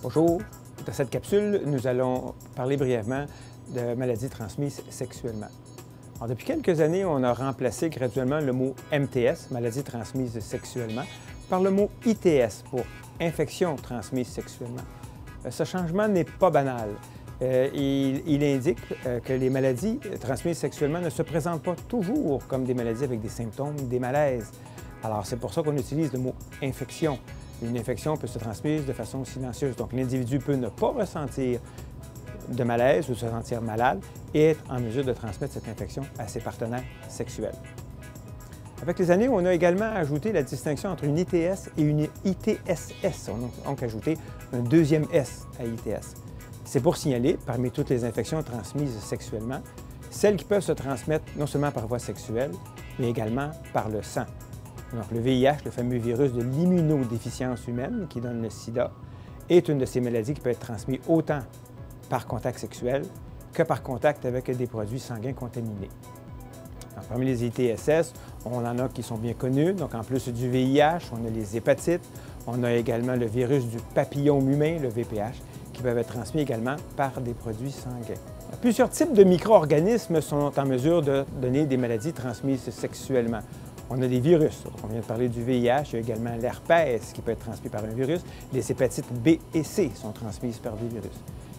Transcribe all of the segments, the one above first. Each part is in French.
Bonjour, dans cette capsule, nous allons parler brièvement de maladies transmises sexuellement. Alors, depuis quelques années, on a remplacé graduellement le mot MTS, maladie transmise sexuellement, par le mot ITS pour infection transmise sexuellement. Ce changement n'est pas banal. Il indique que les maladies transmises sexuellement ne se présentent pas toujours comme des maladies avec des symptômes, des malaises. Alors, c'est pour ça qu'on utilise le mot infection. Une infection peut se transmettre de façon silencieuse. Donc, l'individu peut ne pas ressentir de malaise ou se sentir malade et être en mesure de transmettre cette infection à ses partenaires sexuels. Avec les années, on a également ajouté la distinction entre une ITS et une ITSS. On a donc ajouté un deuxième S à ITS. C'est pour signaler, parmi toutes les infections transmises sexuellement, celles qui peuvent se transmettre non seulement par voie sexuelle, mais également par le sang. Donc, le VIH, le fameux virus de l'immunodéficience humaine qui donne le sida, est une de ces maladies qui peut être transmise autant par contact sexuel que par contact avec des produits sanguins contaminés. Alors, parmi les ITSS, on en a qui sont bien connus. Donc, en plus du VIH, on a les hépatites, on a également le virus du papillome humain, le VPH, qui peuvent être transmis également par des produits sanguins. Plusieurs types de micro-organismes sont en mesure de donner des maladies transmises sexuellement. On a des virus. On vient de parler du VIH. Il y a également l'herpès qui peut être transmis par un virus. Les hépatites B et C sont transmises par des virus.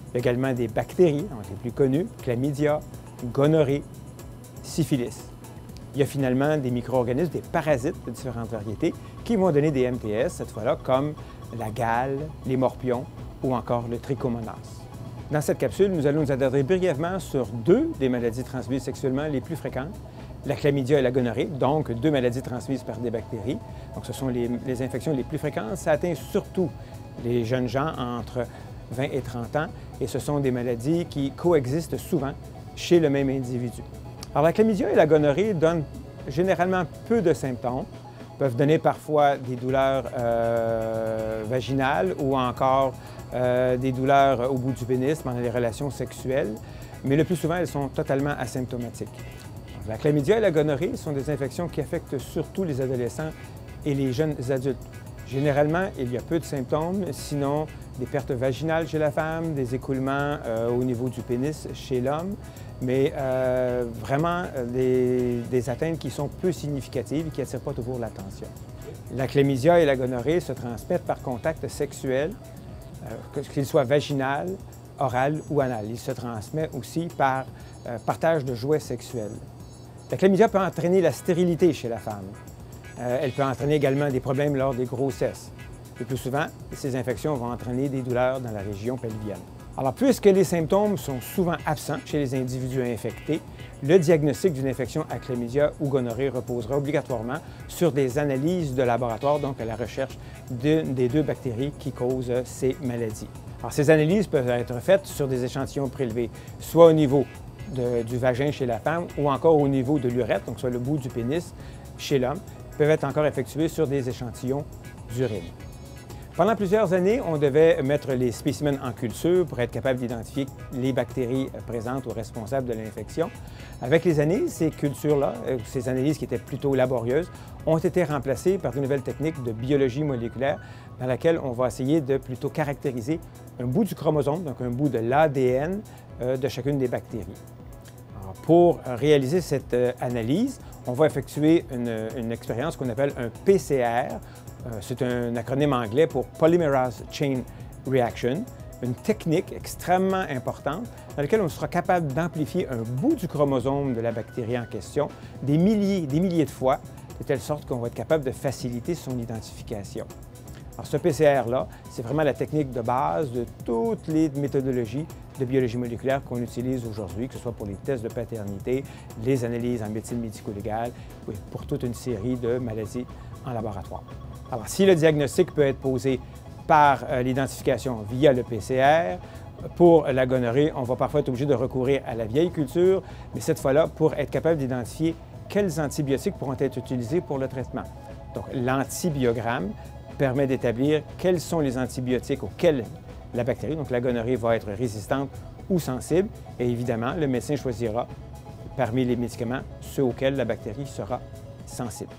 Il y a également des bactéries, les plus connues, chlamydia, gonorrhée, syphilis. Il y a finalement des micro-organismes, des parasites de différentes variétés qui vont donner des MTS, cette fois-là, comme la gale, les morpions ou encore le trichomonas. Dans cette capsule, nous allons nous attarder brièvement sur deux des maladies transmises sexuellement les plus fréquentes, la chlamydia et la gonorrhée, donc deux maladies transmises par des bactéries. Donc, ce sont les infections les plus fréquentes. Ça atteint surtout les jeunes gens entre 20 et 30 ans et ce sont des maladies qui coexistent souvent chez le même individu. Alors, la chlamydia et la gonorrhée donnent généralement peu de symptômes, peuvent donner parfois des douleurs vaginales ou encore des douleurs au bout du pénis pendant les relations sexuelles, mais le plus souvent, elles sont totalement asymptomatiques. La chlamydia et la gonorrhée sont des infections qui affectent surtout les adolescents et les jeunes adultes. Généralement, il y a peu de symptômes, sinon des pertes vaginales chez la femme, des écoulements au niveau du pénis chez l'homme, mais vraiment des atteintes qui sont peu significatives et qui n'attirent pas toujours l'attention. La chlamydia et la gonorrhée se transmettent par contact sexuel, qu'il soit vaginal, oral ou anal. Il se transmet aussi par partage de jouets sexuels. La chlamydia peut entraîner la stérilité chez la femme. Elle peut entraîner également des problèmes lors des grossesses. Le plus souvent, ces infections vont entraîner des douleurs dans la région pelvienne. Alors, puisque les symptômes sont souvent absents chez les individus infectés, le diagnostic d'une infection à chlamydia ou gonorrhée reposera obligatoirement sur des analyses de laboratoire, donc à la recherche d'une des deux bactéries qui causent ces maladies. Alors, ces analyses peuvent être faites sur des échantillons prélevés, soit au niveau du vagin chez la femme ou encore au niveau de l'urètre, donc soit le bout du pénis chez l'homme, peuvent être encore effectués sur des échantillons d'urine. Pendant plusieurs années, on devait mettre les spécimens en culture pour être capable d'identifier les bactéries présentes ou responsables de l'infection. Avec les années, ces cultures-là, ces analyses qui étaient plutôt laborieuses, ont été remplacées par de nouvelles techniques de biologie moléculaire dans laquelle on va essayer de plutôt caractériser un bout du chromosome, donc un bout de l'ADN de chacune des bactéries. Alors, pour réaliser cette analyse, on va effectuer une expérience qu'on appelle un PCR. C'est un acronyme anglais pour Polymerase Chain Reaction, une technique extrêmement importante dans laquelle on sera capable d'amplifier un bout du chromosome de la bactérie en question des milliers de fois, de telle sorte qu'on va être capable de faciliter son identification. Alors, ce PCR-là, c'est vraiment la technique de base de toutes les méthodologies de biologie moléculaire qu'on utilise aujourd'hui, que ce soit pour les tests de paternité, les analyses en médecine médico-légale, pour toute une série de maladies en laboratoire. Alors, si le diagnostic peut être posé par l'identification via le PCR, pour la gonorrhée, on va parfois être obligé de recourir à la vieille culture, mais cette fois-là, pour être capable d'identifier quels antibiotiques pourront être utilisés pour le traitement. Donc, l'antibiogramme permet d'établir quels sont les antibiotiques auxquels la bactérie, donc la gonorrhée, va être résistante ou sensible. Et évidemment, le médecin choisira parmi les médicaments ceux auxquels la bactérie sera sensible.